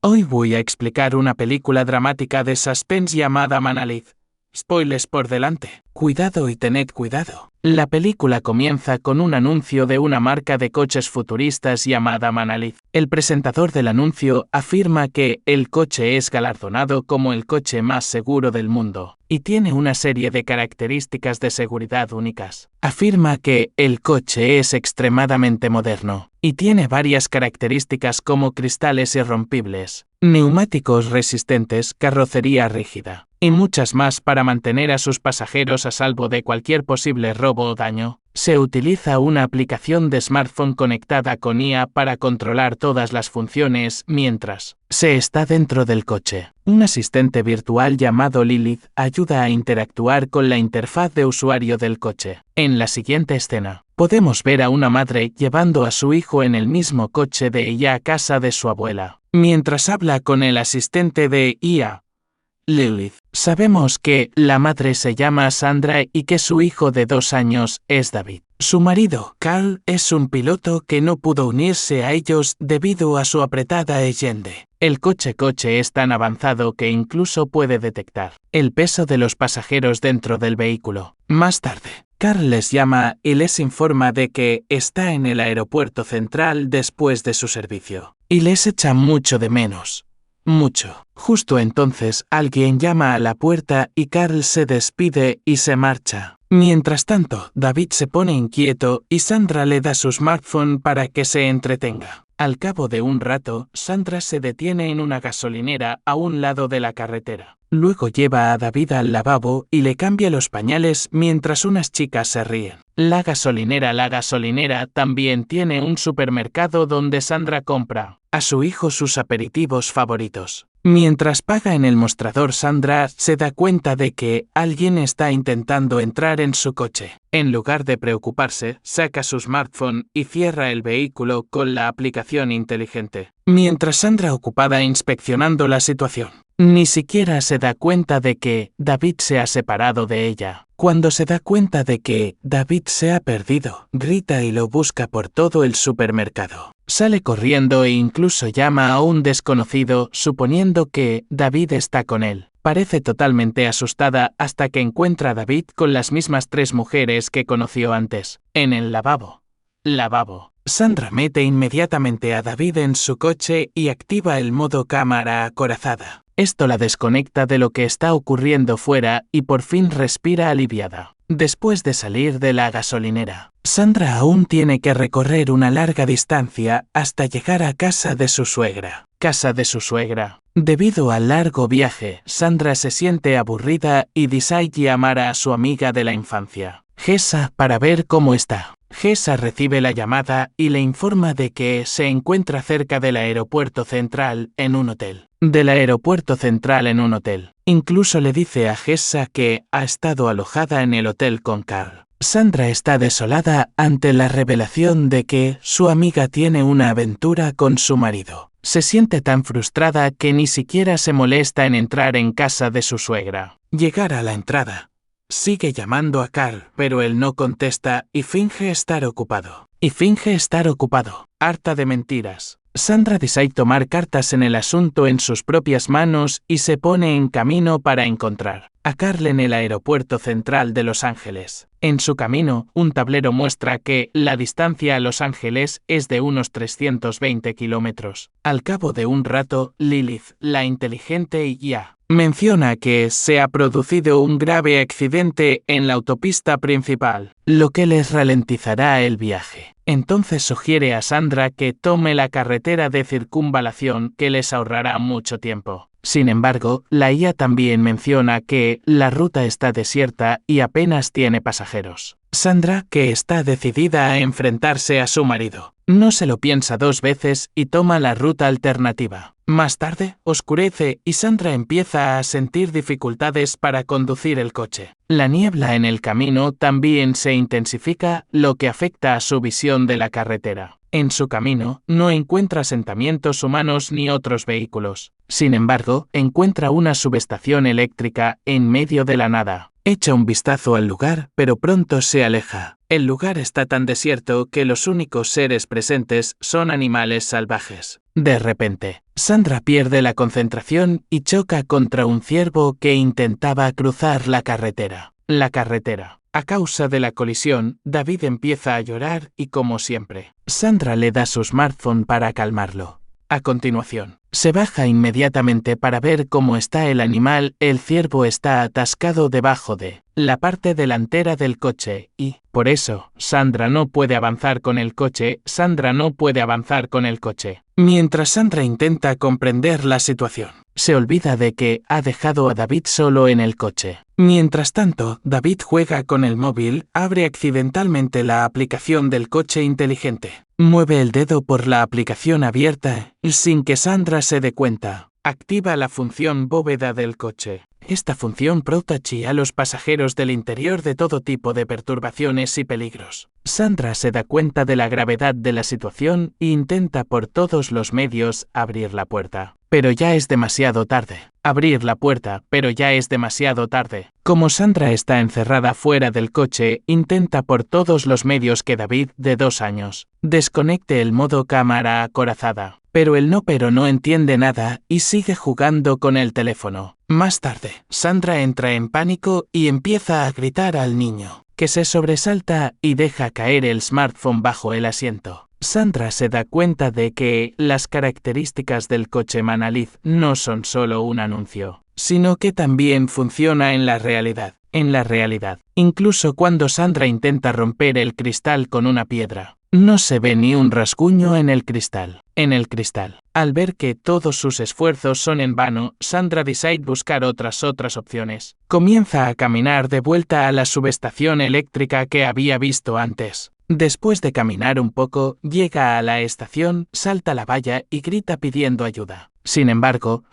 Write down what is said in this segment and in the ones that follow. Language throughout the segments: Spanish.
Hoy voy a explicar una película dramática de suspense llamada Manalith. Spoilers por delante. Cuidado y tened cuidado. La película comienza con un anuncio de una marca de coches futuristas llamada Manalith. El presentador del anuncio afirma que el coche es galardonado como el coche más seguro del mundo y tiene una serie de características de seguridad únicas. Afirma que el coche es extremadamente moderno y tiene varias características como cristales irrompibles, neumáticos resistentes, carrocería rígida y muchas más para mantener a sus pasajeros a salvo de cualquier posible robo o daño. Se utiliza una aplicación de smartphone conectada con IA para controlar todas las funciones mientras se está dentro del coche. Un asistente virtual llamado Lilith ayuda a interactuar con la interfaz de usuario del coche. En la siguiente escena, podemos ver a una madre llevando a su hijo en el mismo coche de ella a casa de su abuela, mientras habla con el asistente de IA. Lilith. Sabemos que la madre se llama Sandra y que su hijo de 2 años es David. Su marido, Carl, es un piloto que no pudo unirse a ellos debido a su apretada agenda. El coche es tan avanzado que incluso puede detectar el peso de los pasajeros dentro del vehículo. Más tarde, Carl les llama y les informa de que está en el aeropuerto central después de su servicio y les echa mucho de menos. Mucho. Justo entonces alguien llama a la puerta y Carl se despide y se marcha. Mientras tanto, David se pone inquieto y Sandra le da su smartphone para que se entretenga. Al cabo de un rato, Sandra se detiene en una gasolinera a un lado de la carretera. Luego lleva a David al lavabo y le cambia los pañales mientras unas chicas se ríen. La gasolinera también tiene un supermercado donde Sandra compra a su hijo sus aperitivos favoritos. Mientras paga en el mostrador, Sandra se da cuenta de que alguien está intentando entrar en su coche. En lugar de preocuparse, saca su smartphone y cierra el vehículo con la aplicación inteligente. Mientras Sandra ocupada inspeccionando la situación, ni siquiera se da cuenta de que David se ha separado de ella. Cuando se da cuenta de que David se ha perdido, grita y lo busca por todo el supermercado. Sale corriendo e incluso llama a un desconocido suponiendo que David está con él. Parece totalmente asustada hasta que encuentra a David con las mismas 3 mujeres que conoció antes, en el lavabo. Sandra mete inmediatamente a David en su coche y activa el modo cámara acorazada. Esto la desconecta de lo que está ocurriendo fuera y por fin respira aliviada. Después de salir de la gasolinera, Sandra aún tiene que recorrer una larga distancia hasta llegar a casa de su suegra. Debido al largo viaje, Sandra se siente aburrida y decide llamar a su amiga de la infancia, Jessa, para ver cómo está. Jessa recibe la llamada y le informa de que se encuentra cerca del aeropuerto central en un hotel. Incluso le dice a Jessa que ha estado alojada en el hotel con Carl. Sandra está desolada ante la revelación de que su amiga tiene una aventura con su marido. Se siente tan frustrada que ni siquiera se molesta en entrar en casa de su suegra. Llegar a la entrada. Sigue llamando a Carl, pero él no contesta y finge estar ocupado. Harta de mentiras, Sandra decide tomar cartas en el asunto en sus propias manos y se pone en camino para encontrar a Carl en el aeropuerto central de Los Ángeles. En su camino, un tablero muestra que la distancia a Los Ángeles es de unos 320 kilómetros. Al cabo de un rato, Lilith, la inteligente IA, menciona que se ha producido un grave accidente en la autopista principal, lo que les ralentizará el viaje. Entonces sugiere a Sandra que tome la carretera de circunvalación, que les ahorrará mucho tiempo. Sin embargo, la IA también menciona que la ruta está desierta y apenas tiene pasajeros. Sandra, que está decidida a enfrentarse a su marido, no se lo piensa 2 veces y toma la ruta alternativa. Más tarde, oscurece y Sandra empieza a sentir dificultades para conducir el coche. La niebla en el camino también se intensifica, lo que afecta a su visión de la carretera. En su camino, no encuentra asentamientos humanos ni otros vehículos. Sin embargo, encuentra una subestación eléctrica en medio de la nada. Echa un vistazo al lugar, pero pronto se aleja. El lugar está tan desierto que los únicos seres presentes son animales salvajes. De repente, Sandra pierde la concentración y choca contra un ciervo que intentaba cruzar la carretera. A causa de la colisión, David empieza a llorar y, como siempre, Sandra le da su smartphone para calmarlo. A continuación, se baja inmediatamente para ver cómo está el animal. El ciervo está atascado debajo de la parte delantera del coche y, por eso, Sandra no puede avanzar con el coche. Mientras Sandra intenta comprender la situación, se olvida de que ha dejado a David solo en el coche. Mientras tanto, David juega con el móvil, abre accidentalmente la aplicación del coche inteligente. Mueve el dedo por la aplicación abierta y, sin que Sandra se dé cuenta, activa la función bóveda del coche. Esta función protege a los pasajeros del interior de todo tipo de perturbaciones y peligros. Sandra se da cuenta de la gravedad de la situación e intenta por todos los medios abrir la puerta. Pero ya es demasiado tarde. Como Sandra está encerrada fuera del coche, intenta por todos los medios que David, de 2 años, desconecte el modo cámara acorazada. Pero no entiende nada y sigue jugando con el teléfono. Más tarde, Sandra entra en pánico y empieza a gritar al niño, que se sobresalta y deja caer el smartphone bajo el asiento. Sandra se da cuenta de que las características del coche Manalith no son solo un anuncio, sino que también funciona en la realidad. Incluso cuando Sandra intenta romper el cristal con una piedra, no se ve ni un rasguño en el cristal. Al ver que todos sus esfuerzos son en vano, Sandra decide buscar otras opciones. Comienza a caminar de vuelta a la subestación eléctrica que había visto antes. Después de caminar un poco, llega a la estación, salta la valla y grita pidiendo ayuda. Sin embargo,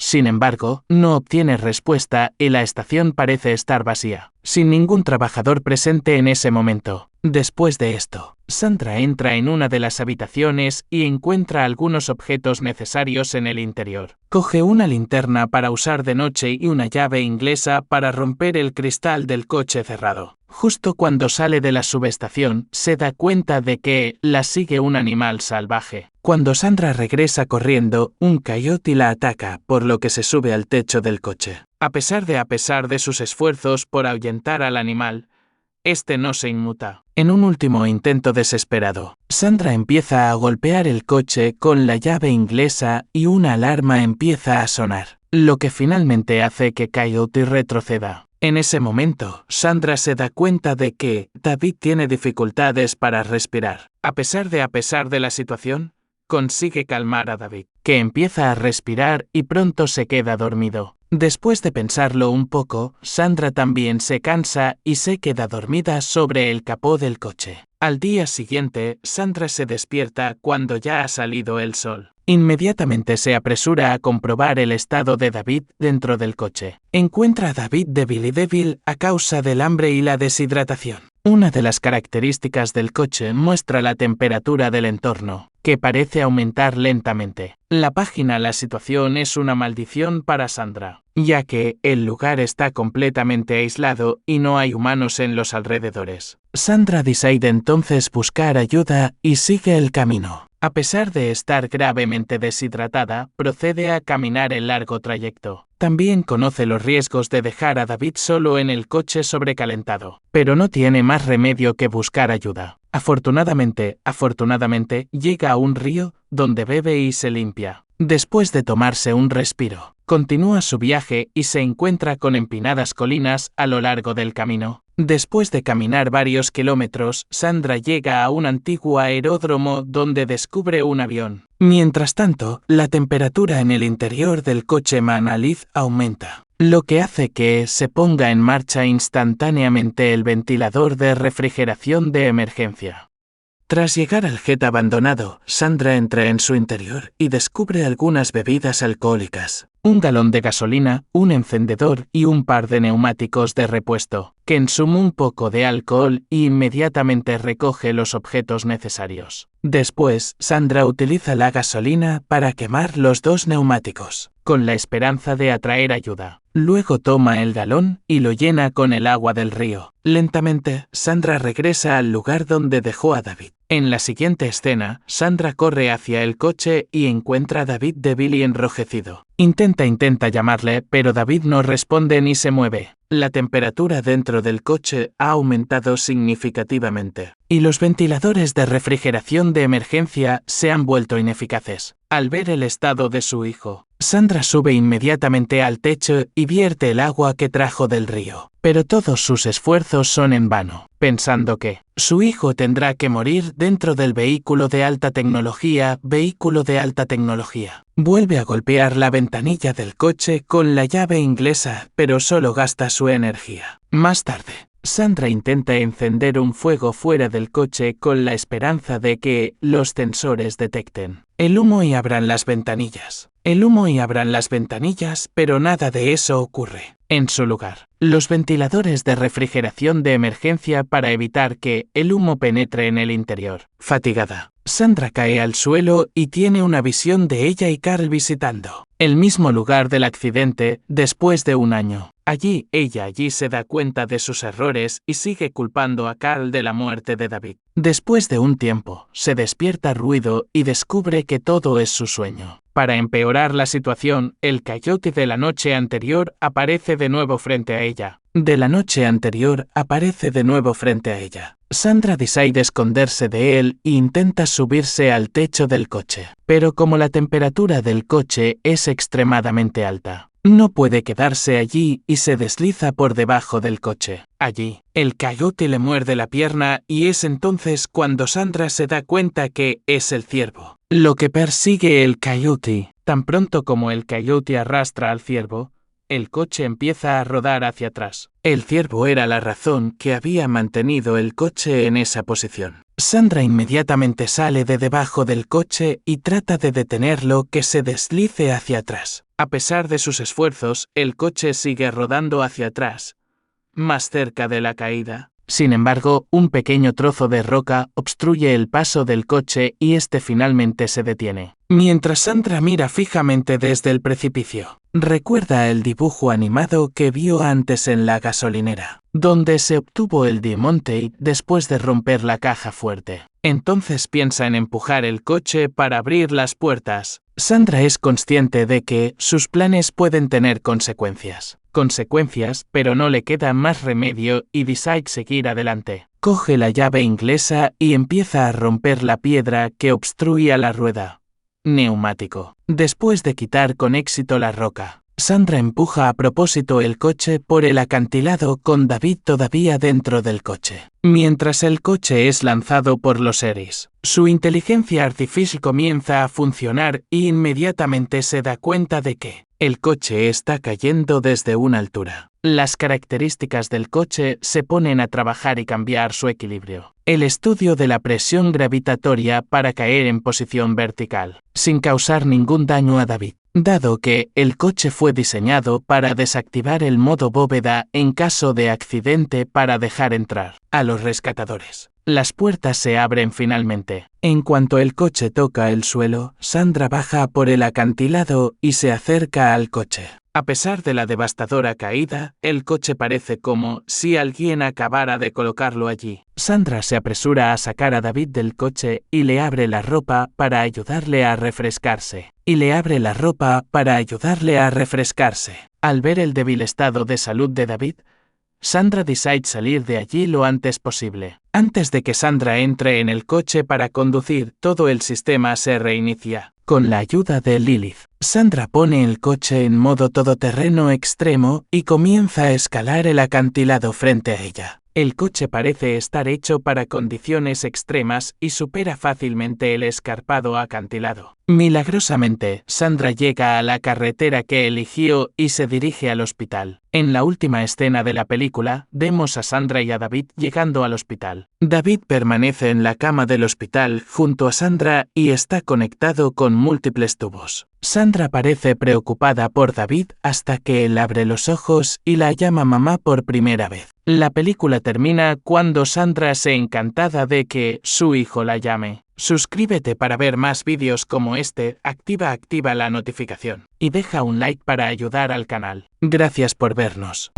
no obtiene respuesta y la estación parece estar vacía, sin ningún trabajador presente en ese momento. Después de esto, Sandra entra en una de las habitaciones y encuentra algunos objetos necesarios en el interior. Coge una linterna para usar de noche y una llave inglesa para romper el cristal del coche cerrado. Justo cuando sale de la subestación, se da cuenta de que la sigue un animal salvaje. Cuando Sandra regresa corriendo, un coyote la ataca, por lo que se sube al techo del coche. A pesar de sus esfuerzos por ahuyentar al animal, este no se inmuta. En un último intento desesperado, Sandra empieza a golpear el coche con la llave inglesa y una alarma empieza a sonar, lo que finalmente hace que Coyote retroceda. En ese momento, Sandra se da cuenta de que David tiene dificultades para respirar. A pesar de la situación, consigue calmar a David, que empieza a respirar y pronto se queda dormido. Después de pensarlo un poco, Sandra también se cansa y se queda dormida sobre el capó del coche. Al día siguiente, Sandra se despierta cuando ya ha salido el sol. Inmediatamente se apresura a comprobar el estado de David dentro del coche. Encuentra a David débil a causa del hambre y la deshidratación. Una de las características del coche muestra la temperatura del entorno, que parece aumentar lentamente. La situación es una maldición para Sandra, ya que el lugar está completamente aislado y no hay humanos en los alrededores. Sandra decide entonces buscar ayuda y sigue el camino. A pesar de estar gravemente deshidratada, procede a caminar el largo trayecto. También conoce los riesgos de dejar a David solo en el coche sobrecalentado, pero no tiene más remedio que buscar ayuda. Afortunadamente, llega a un río, donde bebe y se limpia. Después de tomarse un respiro, continúa su viaje y se encuentra con empinadas colinas a lo largo del camino. Después de caminar varios kilómetros, Sandra llega a un antiguo aeródromo donde descubre un avión. Mientras tanto, la temperatura en el interior del coche Manalith aumenta, lo que hace que se ponga en marcha instantáneamente el ventilador de refrigeración de emergencia. Tras llegar al jet abandonado, Sandra entra en su interior y descubre algunas bebidas alcohólicas, un galón de gasolina, un encendedor y un par de neumáticos de repuesto, que consume un poco de alcohol y inmediatamente recoge los objetos necesarios. Después, Sandra utiliza la gasolina para quemar los 2 neumáticos. con la esperanza de atraer ayuda. Luego toma el galón y lo llena con el agua del río. Lentamente, Sandra regresa al lugar donde dejó a David. En la siguiente escena, Sandra corre hacia el coche y encuentra a David débil y enrojecido. Intenta llamarle, pero David no responde ni se mueve. La temperatura dentro del coche ha aumentado significativamente, y los ventiladores de refrigeración de emergencia se han vuelto ineficaces. Al ver el estado de su hijo, Sandra sube inmediatamente al techo y vierte el agua que trajo del río. Pero todos sus esfuerzos son en vano, pensando que su hijo tendrá que morir dentro del vehículo de alta tecnología. Vuelve a golpear la ventanilla del coche con la llave inglesa, pero solo gasta su energía. Más tarde, Sandra intenta encender un fuego fuera del coche con la esperanza de que los sensores detecten el humo y abran las ventanillas. Pero nada de eso ocurre. En su lugar, los ventiladores de refrigeración de emergencia para evitar que el humo penetre en el interior. Fatigada, Sandra cae al suelo y tiene una visión de ella y Carl visitando el mismo lugar del accidente después de un año. Ella se da cuenta de sus errores y sigue culpando a Carl de la muerte de David. Después de un tiempo, se despierta ruido y descubre que todo es su sueño. Para empeorar la situación, el coyote de la noche anterior aparece de nuevo frente a ella. Sandra decide esconderse de él e intenta subirse al techo del coche. Pero como la temperatura del coche es extremadamente alta, no puede quedarse allí y se desliza por debajo del coche. Allí, el coyote le muerde la pierna y es entonces cuando Sandra se da cuenta que es el ciervo lo que persigue el coyote. Tan pronto como el coyote arrastra al ciervo, el coche empieza a rodar hacia atrás. El ciervo era la razón que había mantenido el coche en esa posición. Sandra inmediatamente sale de debajo del coche y trata de detenerlo que se deslice hacia atrás. A pesar de sus esfuerzos, el coche sigue rodando hacia atrás, más cerca de la caída. Sin embargo, un pequeño trozo de roca obstruye el paso del coche y este finalmente se detiene. Mientras Sandra mira fijamente desde el precipicio, recuerda el dibujo animado que vio antes en la gasolinera, donde se obtuvo el diamante después de romper la caja fuerte. Entonces piensa en empujar el coche para abrir las puertas. Sandra es consciente de que sus planes pueden tener consecuencias, pero no le queda más remedio y decide seguir adelante. Coge la llave inglesa y empieza a romper la piedra que obstruía la rueda neumático. Después de quitar con éxito la roca, Sandra empuja a propósito el coche por el acantilado con David todavía dentro del coche. Mientras el coche es lanzado por los aires, su inteligencia artificial comienza a funcionar y inmediatamente se da cuenta de que el coche está cayendo desde una altura. Las características del coche se ponen a trabajar y cambiar su equilibrio. El estudio de la presión gravitatoria para caer en posición vertical, sin causar ningún daño a David. Dado que el coche fue diseñado para desactivar el modo bóveda en caso de accidente para dejar entrar a los rescatadores. Las puertas se abren finalmente. En cuanto el coche toca el suelo, Sandra baja por el acantilado y se acerca al coche. A pesar de la devastadora caída, el coche parece como si alguien acabara de colocarlo allí. Sandra se apresura a sacar a David del coche y le abre la ropa para ayudarle a refrescarse. Al ver el débil estado de salud de David, Sandra decide salir de allí lo antes posible. Antes de que Sandra entre en el coche para conducir, todo el sistema se reinicia. Con la ayuda de Lilith, Sandra pone el coche en modo todoterreno extremo y comienza a escalar el acantilado frente a ella. El coche parece estar hecho para condiciones extremas y supera fácilmente el escarpado acantilado. Milagrosamente, Sandra llega a la carretera que eligió y se dirige al hospital. En la última escena de la película, vemos a Sandra y a David llegando al hospital. David permanece en la cama del hospital junto a Sandra y está conectado con múltiples tubos. Sandra parece preocupada por David hasta que él abre los ojos y la llama mamá por primera vez. La película termina cuando Sandra se encantada de que su hijo la llame. Suscríbete para ver más vídeos como este, activa la notificación y deja un like para ayudar al canal. Gracias por vernos.